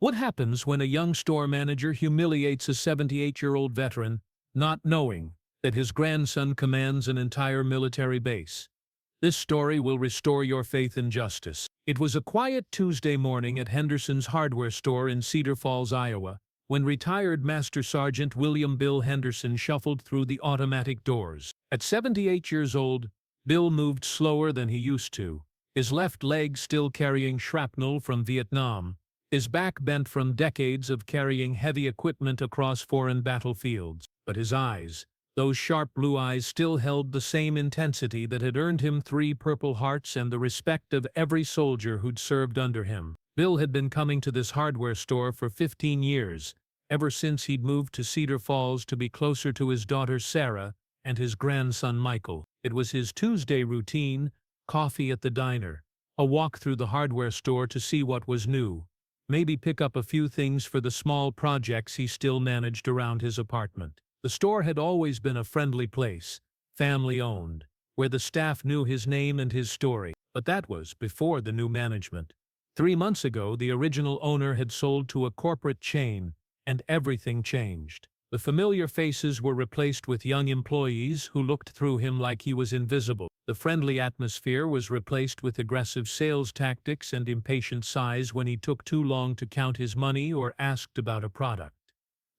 What happens when a young store manager humiliates a 78-year-old veteran, not knowing that his grandson commands an entire military base? This story will restore your faith in justice. It was a quiet Tuesday morning at Henderson's hardware store in Cedar Falls, Iowa, when retired Master Sergeant William Bill Henderson shuffled through the automatic doors. At 78 years old, Bill moved slower than he used to, his left leg still carrying shrapnel from Vietnam, his back bent from decades of carrying heavy equipment across foreign battlefields. But his eyes, those sharp blue eyes, still held the same intensity that had earned him 3 Purple Hearts and the respect of every soldier who'd served under him. Bill had been coming to this hardware store for 15 years, ever since he'd moved to Cedar Falls to be closer to his daughter Sarah and his grandson Michael. It was his Tuesday routine: coffee at the diner, a walk through the hardware store to see what was new, maybe pick up a few things for the small projects he still managed around his apartment. The store had always been a friendly place, family-owned, where the staff knew his name and his story. But that was before the new management. 3 months ago, the original owner had sold to a corporate chain, and everything changed. The familiar faces were replaced with young employees who looked through him like he was invisible. The friendly atmosphere was replaced with aggressive sales tactics and impatient sighs when he took too long to count his money or asked about a product.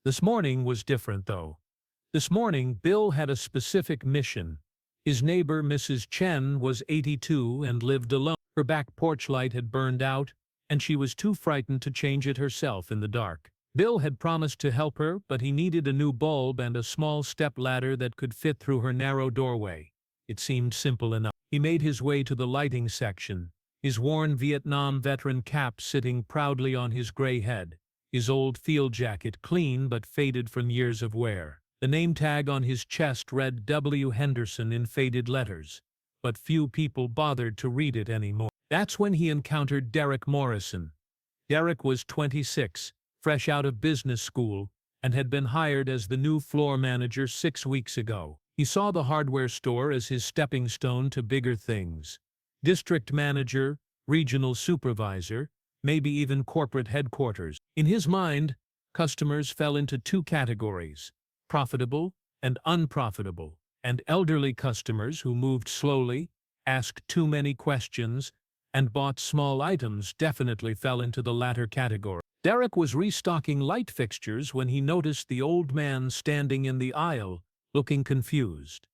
This morning was different, though. This morning, Bill had a specific mission. His neighbor, Mrs. Chen, was 82 and lived alone. Her back porch light had burned out, and she was too frightened to change it herself in the dark. Bill had promised to help her, but he needed a new bulb and a small step ladder that could fit through her narrow doorway. It seemed simple enough. He made his way to the lighting section, his worn Vietnam veteran cap sitting proudly on his gray head, his old field jacket clean but faded from years of wear. The name tag on his chest read W. Henderson in faded letters, but few people bothered to read it anymore. That's when he encountered Derek Morrison. Derek was 26, fresh out of business school, and had been hired as the new floor manager 6 weeks ago. He saw the hardware store as his stepping stone to bigger things. District manager, regional supervisor, maybe even corporate headquarters. In his mind, customers fell into 2 categories: profitable and unprofitable, and elderly customers who moved slowly, asked too many questions, and bought small items definitely fell into the latter category. Derek was restocking light fixtures when he noticed the old man standing in the aisle, looking confused.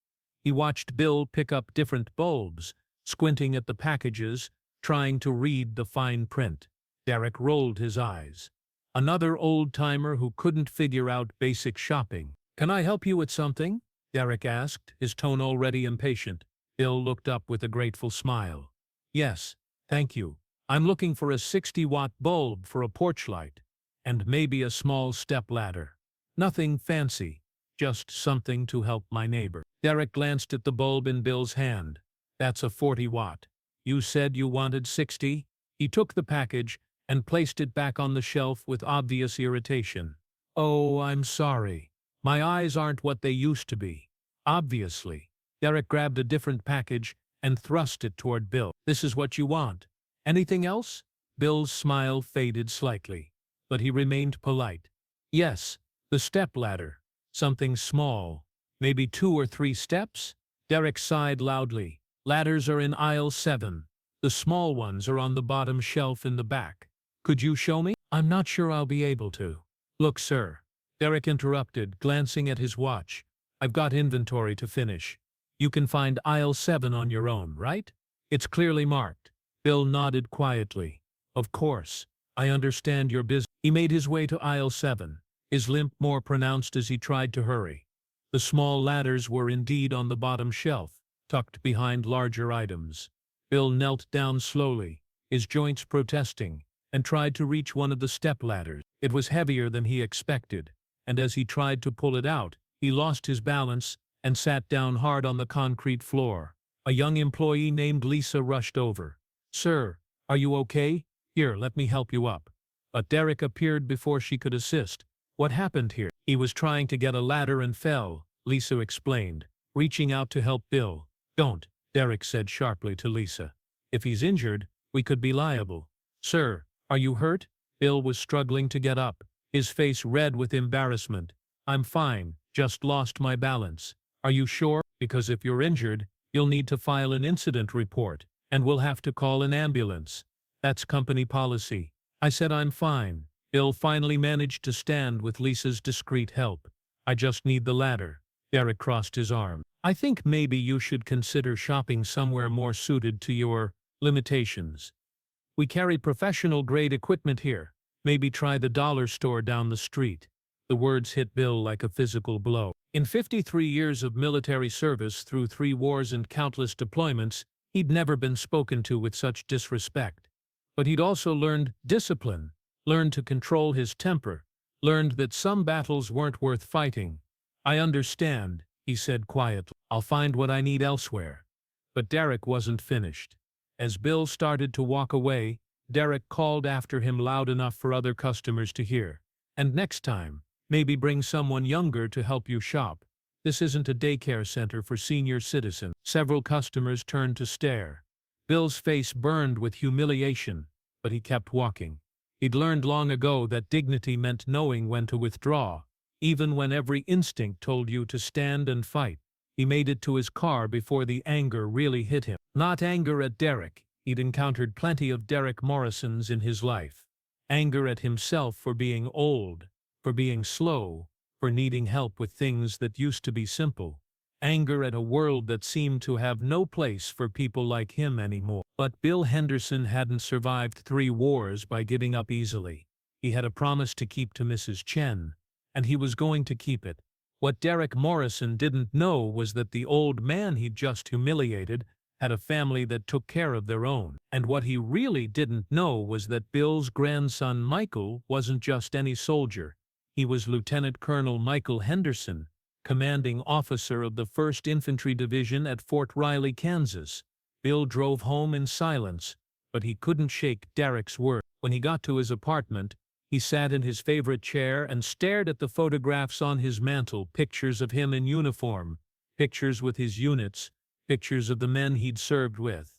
He watched Bill pick up different bulbs, squinting at the packages, trying to read the fine print. Derek rolled his eyes. Another old-timer who couldn't figure out basic shopping. "Can I help you with something?" Derek asked, his tone already impatient. Bill looked up with a grateful smile. "Yes, thank you. I'm looking for a 60-watt bulb for a porch light, and maybe a small step ladder. Nothing fancy, just something to help my neighbor." Derek glanced at the bulb in Bill's hand. "That's a 40-watt. You said you wanted 60? He took the package and placed it back on the shelf with obvious irritation. "Oh, I'm sorry. My eyes aren't what they used to be." Obviously. Derek grabbed a different package and thrust it toward Bill. "This is what you want. Anything else?" Bill's smile faded slightly, but he remained polite. "Yes, the step ladder. Something small. Maybe 2 or 3 steps?" Derek sighed loudly. "Ladders are in aisle 7. The small ones are on the bottom shelf in the back. Could you show me?" "I'm not sure I'll be able to." "Look, sir," Derek interrupted, glancing at his watch. "I've got inventory to finish. You can find aisle 7 on your own, right? It's clearly marked." Bill nodded quietly. "Of course. I understand your business." He made his way to aisle 7, his limp more pronounced as he tried to hurry. The small ladders were indeed on the bottom shelf, tucked behind larger items. Bill knelt down slowly, his joints protesting, and tried to reach one of the step ladders. It was heavier than he expected, and as he tried to pull it out, he lost his balance and sat down hard on the concrete floor. A young employee named Lisa rushed over. "Sir, are you okay? Here, let me help you up." But Derek appeared before she could assist. "What happened here?" "He was trying to get a ladder and fell," Lisa explained, reaching out to help Bill. "Don't," Derek said sharply to Lisa. "If he's injured, we could be liable." "Sir, are you hurt?" Bill was struggling to get up, his face red with embarrassment. "I'm fine, just lost my balance." "Are you sure? Because if you're injured, you'll need to file an incident report, and we'll have to call an ambulance. That's company policy." I said I'm fine. Bill finally managed to stand with Lisa's discreet help. "I just need the ladder." Derek crossed his arm. "I think maybe you should consider shopping somewhere more suited to your limitations. We carry professional-grade equipment here. Maybe try the dollar store down the street." The words hit Bill like a physical blow. In 53 years of military service through 3 wars and countless deployments, he'd never been spoken to with such disrespect. But he'd also learned discipline, learned to control his temper, learned that some battles weren't worth fighting. "I understand," he said quietly. "I'll find what I need elsewhere." But Derek wasn't finished. As Bill started to walk away, Derek called after him loud enough for other customers to hear. "And next time, maybe bring someone younger to help you shop. This isn't a daycare center for senior citizens." Several customers turned to stare. Bill's face burned with humiliation, but he kept walking. He'd learned long ago that dignity meant knowing when to withdraw, even when every instinct told you to stand and fight. He made it to his car before the anger really hit him. Not anger at Derek. He'd encountered plenty of Derek Morrisons in his life. Anger at himself for being old, for being slow, for needing help with things that used to be simple. Anger at a world that seemed to have no place for people like him anymore. But Bill Henderson hadn't survived 3 wars by giving up easily. He had a promise to keep to Mrs. Chen, and he was going to keep it. What Derek Morrison didn't know was that the old man he'd just humiliated had a family that took care of their own. And what he really didn't know was that Bill's grandson Michael wasn't just any soldier. He was Lieutenant Colonel Michael Henderson, commanding officer of the 1st Infantry Division at Fort Riley, Kansas. Bill drove home in silence, but he couldn't shake Derek's word. When he got to his apartment, he sat in his favorite chair and stared at the photographs on his mantel, pictures of him in uniform, pictures with his units, pictures of the men he'd served with.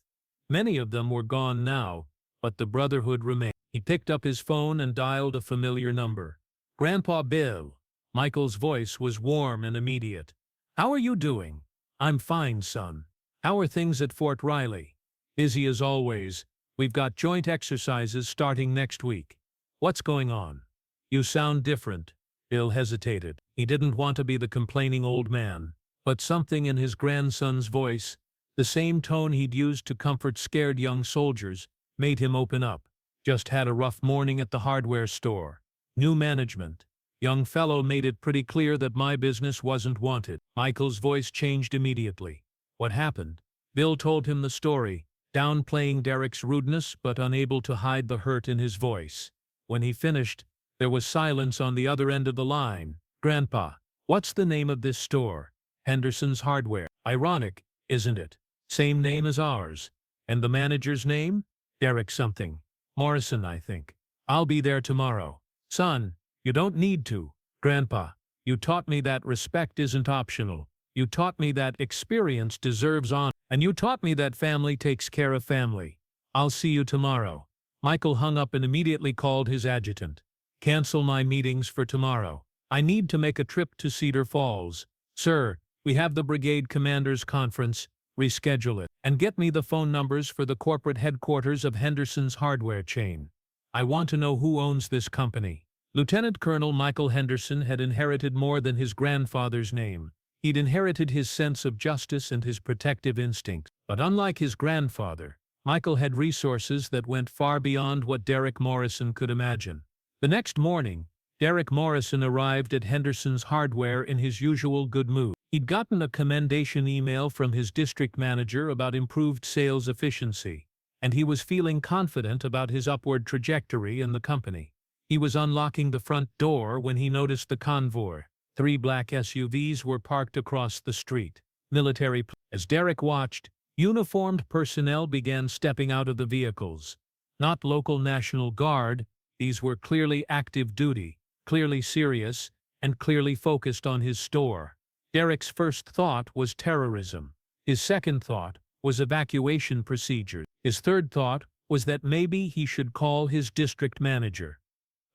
Many of them were gone now, but the brotherhood remained. He picked up his phone and dialed a familiar number. "Grandpa Bill." Michael's voice was warm and immediate. "How are you doing?" "I'm fine, son. How are things at Fort Riley?" "Busy as always. We've got joint exercises starting next week." "What's going on?" "You sound different." Bill hesitated. He didn't want to be the complaining old man, but something in his grandson's voice, the same tone he'd used to comfort scared young soldiers, made him open up. "Just had a rough morning at the hardware store. New management. Young fellow made it pretty clear that my business wasn't wanted." Michael's voice changed immediately. "What happened?" Bill told him the story, downplaying Derek's rudeness but unable to hide the hurt in his voice. When he finished, there was silence on the other end of the line. "Grandpa, what's the name of this store?" "Henderson's Hardware." "Ironic, isn't it? Same name as ours." "And the manager's name?" "Derek something. Morrison, I think." "I'll be there tomorrow." "Son, you don't need to." "Grandpa, you taught me that respect isn't optional. You taught me that experience deserves honor. And you taught me that family takes care of family. I'll see you tomorrow." Michael hung up and immediately called his adjutant. "Cancel my meetings for tomorrow. I need to make a trip to Cedar Falls." "Sir, we have the brigade commander's conference. Reschedule it. And get me the phone numbers for the corporate headquarters of Henderson's Hardware chain. I want to know who owns this company." Lieutenant Colonel Michael Henderson had inherited more than his grandfather's name. He'd inherited his sense of justice and his protective instinct. But unlike his grandfather, Michael had resources that went far beyond what Derek Morrison could imagine. The next morning, Derek Morrison arrived at Henderson's Hardware in his usual good mood. He'd gotten a commendation email from his district manager about improved sales efficiency, and he was feeling confident about his upward trajectory in the company. He was unlocking the front door when he noticed the convoy. 3 black SUVs were parked across the street. Military. As Derek watched, uniformed personnel began stepping out of the vehicles. Not local National Guard, these were clearly active duty, clearly serious, and clearly focused on his store. Derek's first thought was terrorism. His second thought was evacuation procedures. His third thought was that maybe he should call his district manager.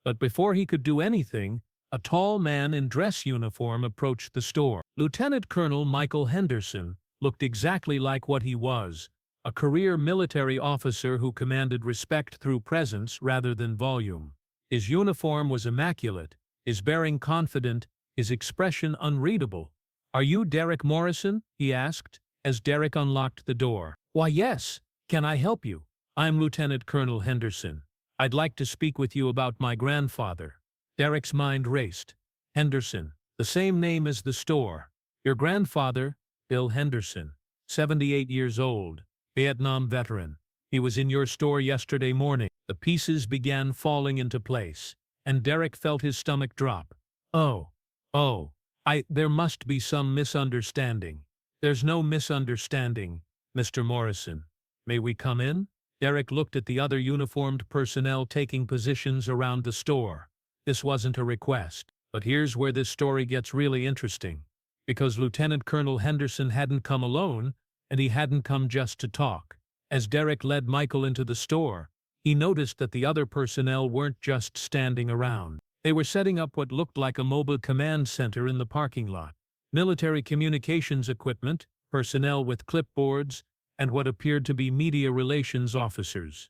But before he could do anything, a tall man in dress uniform approached the store. Lieutenant Colonel Michael Henderson looked exactly like what he was, a career military officer who commanded respect through presence rather than volume. His uniform was immaculate, his bearing confident, his expression unreadable. "Are you Derek Morrison?" he asked, as Derek unlocked the door. "Why, yes. Can I help you? I'm Lieutenant Colonel Henderson. I'd like to speak with you about my grandfather." Derek's mind raced. Henderson, the same name as the store. Your grandfather, Bill Henderson, 78 years old, Vietnam veteran. He was in your store yesterday morning. The pieces began falling into place, and Derek felt his stomach drop. Oh, there must be some misunderstanding." "There's no misunderstanding, Mr. Morrison. May we come in?" Derek looked at the other uniformed personnel taking positions around the store. This wasn't a request. But here's where this story gets really interesting. Because Lieutenant Colonel Henderson hadn't come alone, and he hadn't come just to talk. As Derek led Michael into the store, he noticed that the other personnel weren't just standing around. They were setting up what looked like a mobile command center in the parking lot. Military communications equipment, personnel with clipboards, and what appeared to be media relations officers.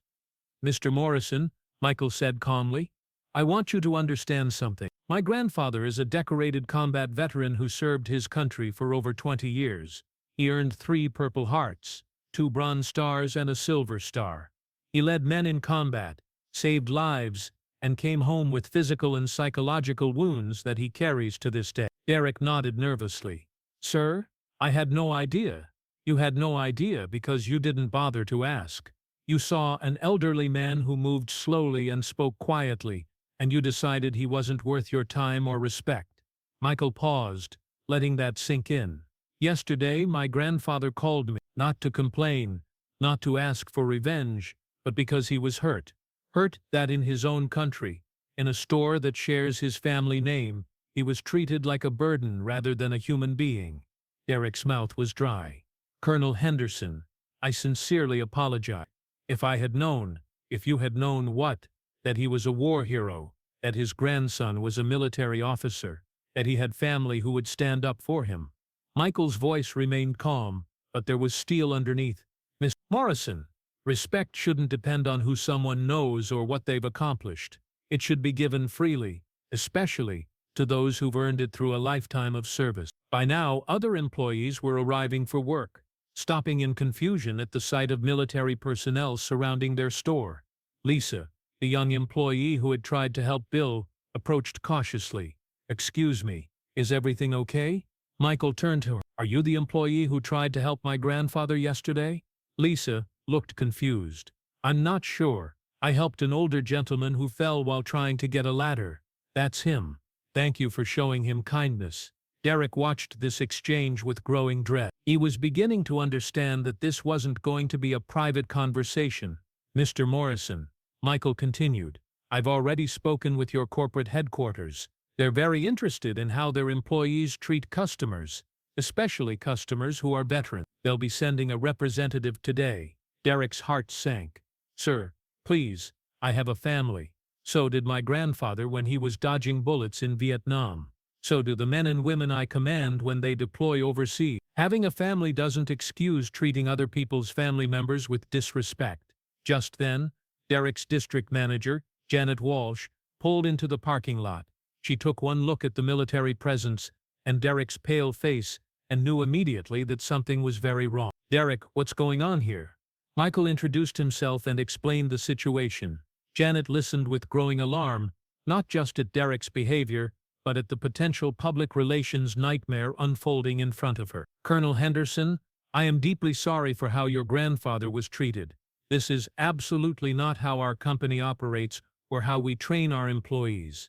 "Mr. Morrison," Michael said calmly, "I want you to understand something. My grandfather is a decorated combat veteran who served his country for over 20 years. He earned 3 Purple Hearts, 2 Bronze Stars, and a Silver Star. He led men in combat, saved lives, and came home with physical and psychological wounds that he carries to this day." Derek nodded nervously. "Sir, I had no idea." "You had no idea because you didn't bother to ask. You saw an elderly man who moved slowly and spoke quietly, and you decided he wasn't worth your time or respect." Michael paused, letting that sink in. "Yesterday, my grandfather called me, not to complain, not to ask for revenge, but because he was hurt. Hurt that in his own country, in a store that shares his family name, he was treated like a burden rather than a human being." Derek's mouth was dry. "Colonel Henderson, I sincerely apologize. If you had known what? That he was a war hero, that his grandson was a military officer, that he had family who would stand up for him." Michael's voice remained calm, but there was steel underneath. "Miss Morrison, respect shouldn't depend on who someone knows or what they've accomplished. It should be given freely, especially to those who've earned it through a lifetime of service." By now, other employees were arriving for work, stopping in confusion at the sight of military personnel surrounding their store. Lisa, the young employee who had tried to help Bill, approached cautiously. "Excuse me, is everything okay?" Michael turned to her. "Are you the employee who tried to help my grandfather yesterday?" Lisa looked confused. "I'm not sure. I helped an older gentleman who fell while trying to get a ladder. That's him. Thank you for showing him kindness." Derek watched this exchange with growing dread. He was beginning to understand that this wasn't going to be a private conversation. "Mr. Morrison," Michael continued, "I've already spoken with your corporate headquarters. They're very interested in how their employees treat customers, especially customers who are veterans. They'll be sending a representative today." Derek's heart sank. "Sir, please, I have a family. So did my grandfather when he was dodging bullets in Vietnam. So do the men and women I command when they deploy overseas. Having a family doesn't excuse treating other people's family members with disrespect." Just then, Derek's district manager, Janet Walsh, pulled into the parking lot. She took one look at the military presence and Derek's pale face and knew immediately that something was very wrong. "Derek, what's going on here?" Michael introduced himself and explained the situation. Janet listened with growing alarm, not just at Derek's behavior, but at the potential public relations nightmare unfolding in front of her. "Colonel Henderson, I am deeply sorry for how your grandfather was treated. This is absolutely not how our company operates or how we train our employees."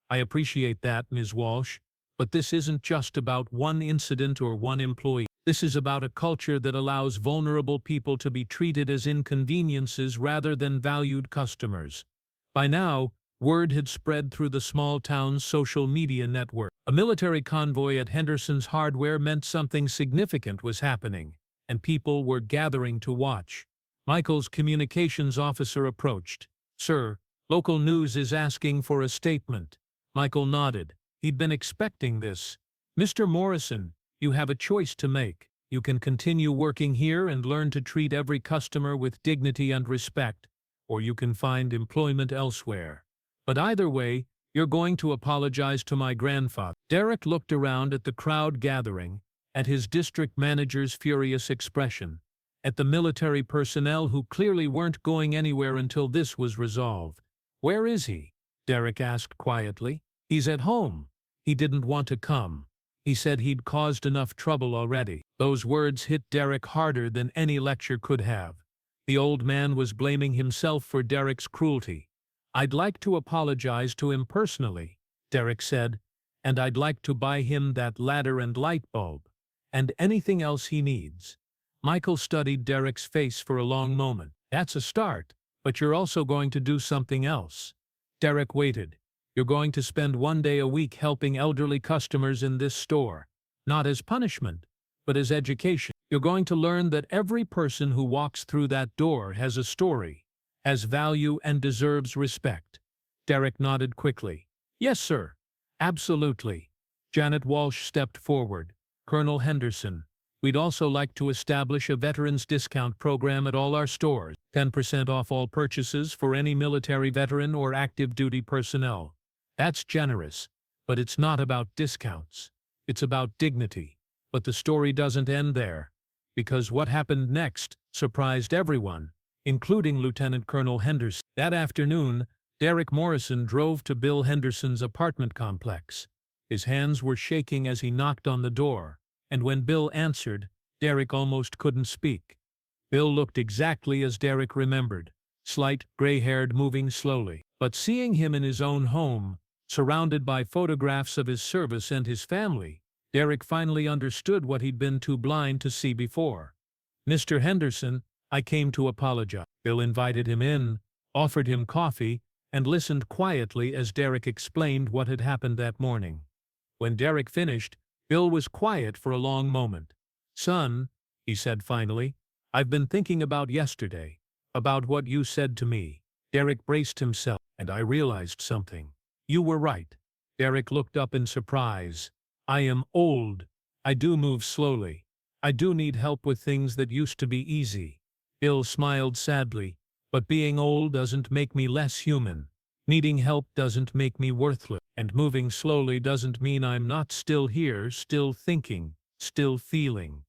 "I appreciate that, Ms. Walsh, but this isn't just about one incident or one employee. This is about a culture that allows vulnerable people to be treated as inconveniences rather than valued customers." By now, word had spread through the small town's social media network. A military convoy at Henderson's Hardware meant something significant was happening, and people were gathering to watch. Michael's communications officer approached. "Sir, Local news is asking for a statement. Michael nodded. He'd been expecting this. Mr. Morrison, you have a choice to make. You can continue working here and learn to treat every customer with dignity and respect, or you can find employment elsewhere. But either way, you're going to apologize to my grandfather. Derek looked around at the crowd gathering, at his district manager's furious expression, at the military personnel who clearly weren't going anywhere until this was resolved. "Where is he?" Derek asked quietly. "He's at home. He didn't want to come. He said he'd caused enough trouble already." Those words hit Derek harder than any lecture could have. The old man was blaming himself for Derek's cruelty. "I'd like to apologize to him personally," Derek said, "and I'd like to buy him that ladder and light bulb, and anything else he needs." Michael studied Derek's face for a long moment. "That's a start, but you're also going to do something else." Derek waited. "You're going to spend 1 day a week helping elderly customers in this store, not as punishment, but as education. You're going to learn that every person who walks through that door has a story, has value, and deserves respect." Derek nodded quickly. "Yes, sir. Absolutely." Janet Walsh stepped forward. "Colonel Henderson, we'd also like to establish a veterans discount program at all our stores. 10% off all purchases for any military veteran or active duty personnel. That's generous, but it's not about discounts. It's about dignity. But the story doesn't end there, because what happened next surprised everyone, including Lieutenant Colonel Henderson. That afternoon, Derek Morrison drove to Bill Henderson's apartment complex. His hands were shaking as he knocked on the door, and when Bill answered, Derek almost couldn't speak. Bill looked exactly as Derek remembered, slight, gray-haired, moving slowly. But seeing him in his own home, surrounded by photographs of his service and his family, Derek finally understood what he'd been too blind to see before. "Mr. Henderson, I came to apologize." Bill invited him in, offered him coffee, and listened quietly as Derek explained what had happened that morning. When Derek finished, Bill was quiet for a long moment. "Son," he said finally, "I've been thinking about yesterday, about what you said to me." Derek braced himself, and I realized something. "You were right." Derek looked up in surprise. "I am old. I do move slowly. I do need help with things that used to be easy." Bill smiled sadly. "But being old doesn't make me less human. Needing help doesn't make me worthless. And moving slowly doesn't mean I'm not still here, still thinking, still feeling."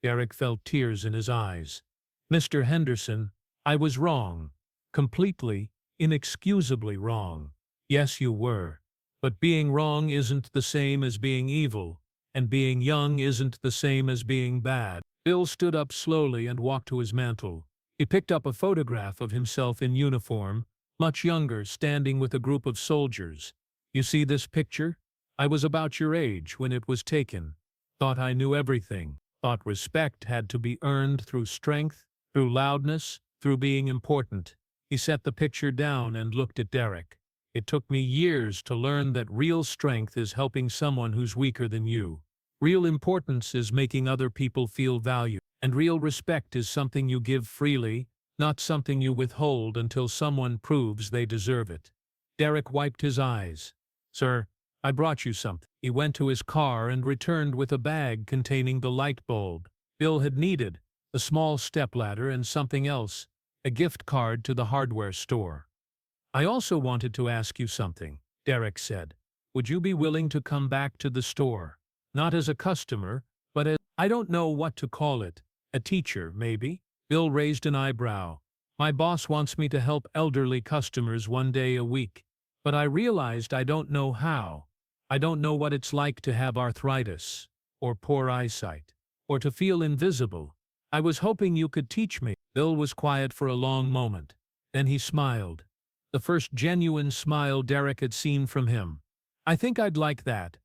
Derek felt tears in his eyes. "Mr. Henderson, I was wrong. Completely, inexcusably wrong." "Yes, you were. But being wrong isn't the same as being evil, and being young isn't the same as being bad." Bill stood up slowly and walked to his mantel. He picked up a photograph of himself in uniform, much younger, standing with a group of soldiers. "You see this picture? I was about your age when it was taken. Thought I knew everything. Thought respect had to be earned through strength, through loudness, through being important." He set the picture down and looked at Derek. "It took me years to learn that real strength is helping someone who's weaker than you. Real importance is making other people feel valued. And real respect is something you give freely, not something you withhold until someone proves they deserve it." Derek wiped his eyes. "Sir, I brought you something." He went to his car and returned with a bag containing the light bulb Bill had needed, a small stepladder, and something else, a gift card to the hardware store. "I also wanted to ask you something," Derek said. "Would you be willing to come back to the store? Not as a customer, but as, I don't know what to call it, a teacher, maybe?" Bill raised an eyebrow. "My boss wants me to help elderly customers 1 day a week, but I realized I don't know how. I don't know what it's like to have arthritis, or poor eyesight, or to feel invisible. I was hoping you could teach me." Bill was quiet for a long moment. Then he smiled. The first genuine smile Derek had seen from him. "I think I'd like that."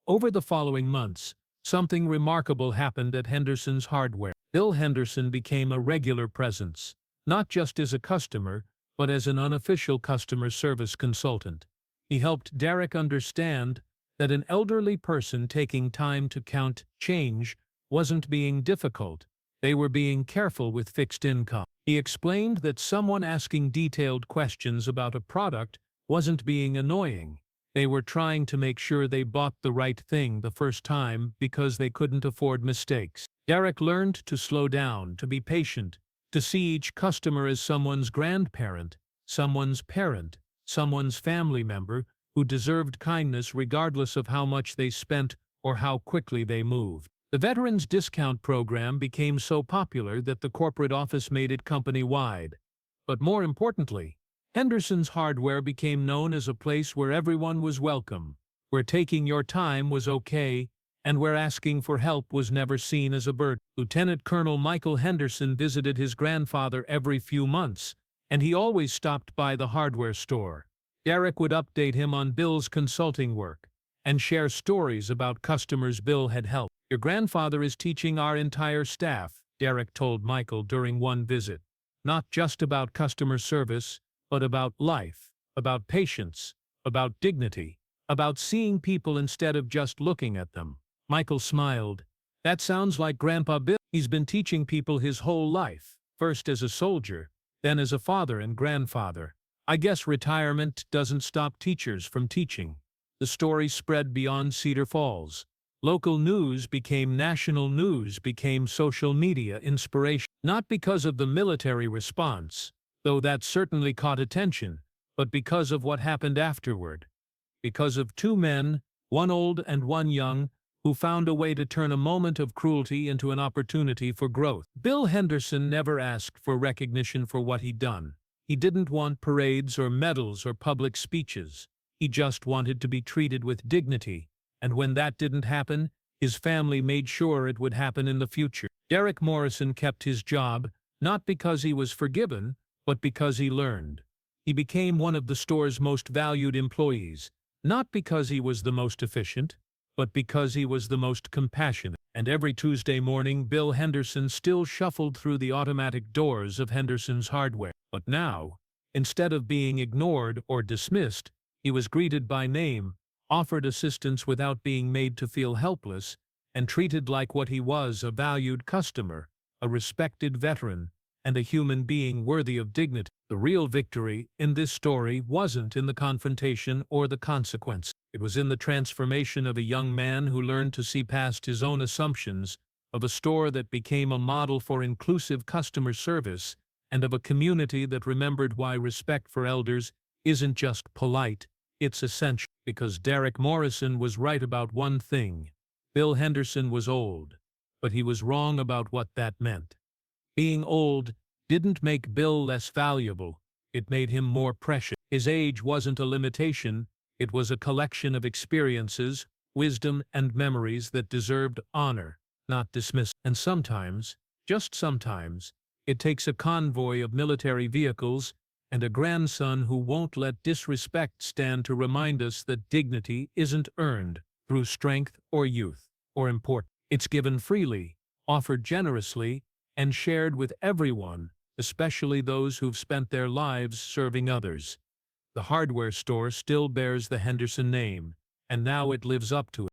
Over the following months, something remarkable happened at Henderson's Hardware. Bill Henderson became a regular presence, not just as a customer, but as an unofficial customer service consultant. He helped Derek understand that an elderly person taking time to count change wasn't being difficult. They were being careful with fixed income. He explained that someone asking detailed questions about a product wasn't being annoying. They were trying to make sure they bought the right thing the first time because they couldn't afford mistakes. Derek learned to slow down, to be patient, to see each customer as someone's grandparent, someone's parent, someone's family member who deserved kindness regardless of how much they spent or how quickly they moved. The Veterans Discount Program became so popular that the corporate office made it company-wide. But more importantly, Henderson's Hardware became known as a place where everyone was welcome, where taking your time was okay, and where asking for help was never seen as a burden. Lieutenant Colonel Michael Henderson visited his grandfather every few months, and he always stopped by the hardware store. Derek would update him on Bill's consulting work and share stories about customers Bill had helped. "Your grandfather is teaching our entire staff," Derek told Michael during one visit. "Not just about customer service, but about life, about patience, about dignity, about seeing people instead of just looking at them." Michael smiled. "That sounds like Grandpa Bill. He's been teaching people his whole life, first as a soldier, then as a father and grandfather. I guess retirement doesn't stop teachers from teaching." The story spread beyond Cedar Falls. Local news became national news, became social media inspiration. Not because of the military response, though that certainly caught attention, but because of what happened afterward. Because of two men, one old and one young, who found a way to turn a moment of cruelty into an opportunity for growth. Bill Henderson never asked for recognition for what he'd done. He didn't want parades or medals or public speeches. He just wanted to be treated with dignity, and when that didn't happen, his family made sure it would happen in the future. Derek Morrison kept his job, not because he was forgiven, but because he learned. He became one of the store's most valued employees, not because he was the most efficient, but because he was the most compassionate. And every Tuesday morning, Bill Henderson still shuffled through the automatic doors of Henderson's Hardware. But now, instead of being ignored or dismissed, he was greeted by name, offered assistance without being made to feel helpless, and treated like what he was: a valued customer, a respected veteran, and a human being worthy of dignity. The real victory in this story wasn't in the confrontation or the consequence. It was in the transformation of a young man who learned to see past his own assumptions, of a store that became a model for inclusive customer service, and of a community that remembered why respect for elders isn't just polite, it's essential. Because Derek Morrison was right about one thing: Bill Henderson was old, but he was wrong about what that meant. Being old didn't make Bill less valuable, it made him more precious. His age wasn't a limitation, it was a collection of experiences, wisdom, and memories that deserved honor, not dismissal. And sometimes, just sometimes, it takes a convoy of military vehicles and a grandson who won't let disrespect stand to remind us that dignity isn't earned through strength or youth or importance. It's given freely, offered generously, and shared with everyone, especially those who've spent their lives serving others. The hardware store still bears the Henderson name, and now it lives up to it.